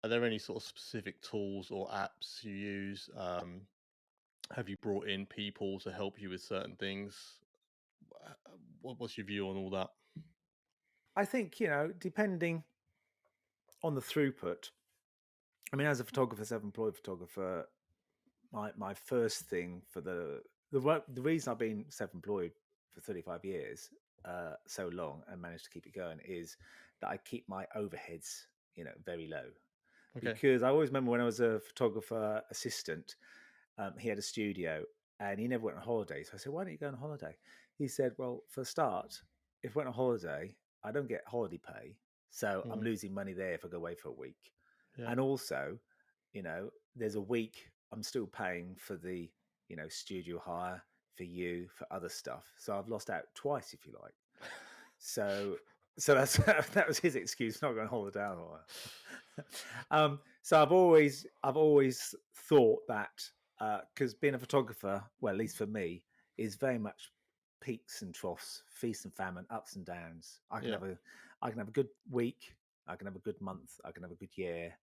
Are there any sort of specific tools or apps you use? Have you brought in people to help you with certain things? What's your view on all that? I think, depending on the throughput. I mean, as a photographer, self-employed photographer, my first thing for the reason I've been self-employed for 35 years, so long, and managed to keep it going is that I keep my overheads, very low. Okay. Because I always remember when I was a photographer assistant, he had a studio and he never went on holiday. So I said, "Why don't you go on holiday?" He said, "Well, for a start, if I went on holiday, I don't get holiday pay, so I'm Mhm. losing money there if I go away for a week. Yeah. And also, there's a week I'm still paying for the, studio hire, for you, for other stuff. So I've lost out twice, if you like. So so that's that was his excuse for not going on holiday. So I've always thought that, because being a photographer, well, at least for me, is very much peaks and troughs, feast and famine, ups and downs. Yeah. I can have a good week, I can have a good month, I can have a good year,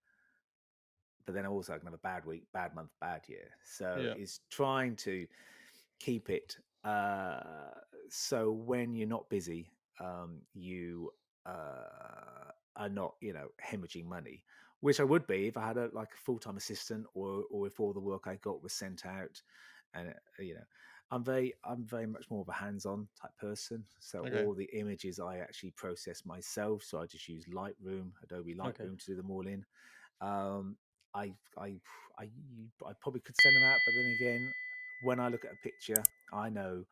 but then also I can have a bad week, bad month, bad year. So Yeah. it's trying to keep it, so when you're not busy, you are not, hemorrhaging money, which I would be if I had a full-time assistant, or if all the work I got was sent out. And I'm very much more of a hands-on type person. So Okay. all the images I actually process myself. So I just use Adobe Okay. Lightroom to do them all in. Um, I, I, I probably could send them out, but then again, when I look at a picture, I know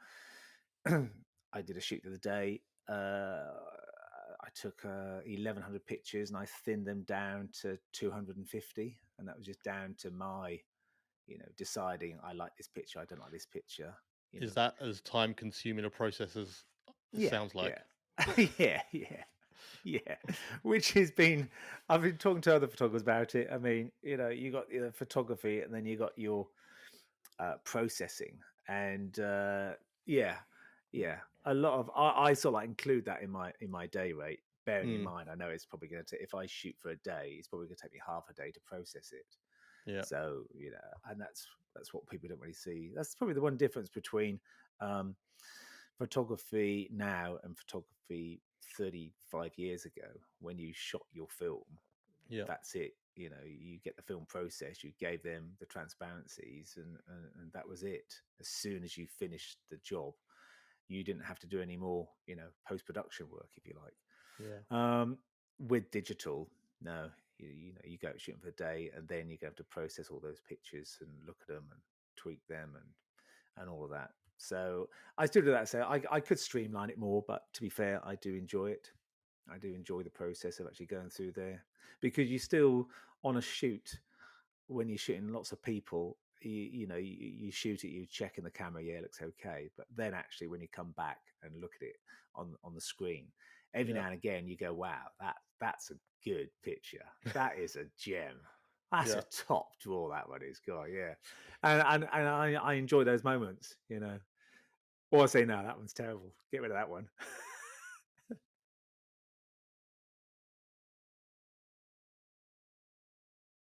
I did a shoot the other day. I took 1,100 pictures and I thinned them down to 250, and that was just down to my, deciding I like this picture, I don't like this picture. You Is know, that as time consuming a process as it yeah, sounds like? yeah, yeah, yeah. Yeah, which has been, I've been talking to other photographers about it. I mean, you got your photography and then you got your processing. And yeah, yeah, a lot of, I sort of like include that in my day rate, bearing in Mm. mind I know it's probably going to, if I shoot for a day, it's probably going to take me half a day to process it. Yeah. So, and that's what people don't really see. That's probably the one difference between um, photography now and photography 35 years ago. When you shot your film, Yeah. that's it. You get the film process, you gave them the transparencies, and that was it. As soon as you finished the job, you didn't have to do any more, post-production work, if you like. Yeah. With digital, no, you go shooting for a day, and then you have to process all those pictures and look at them and tweak them and all of that. So I still do that. So I could streamline it more, but to be fair, I do enjoy it. I do enjoy the process of actually going through there, because you still, on a shoot, when you're shooting lots of people, you shoot it, you check in the camera, yeah, it looks okay. But then actually, when you come back and look at it on the screen, every Yeah. now and again you go, wow, that's a good picture. That is a gem. That's Yeah. a top draw. That one is, God, yeah. And I enjoy those moments. Or I say, no, that one's terrible. Get rid of that one.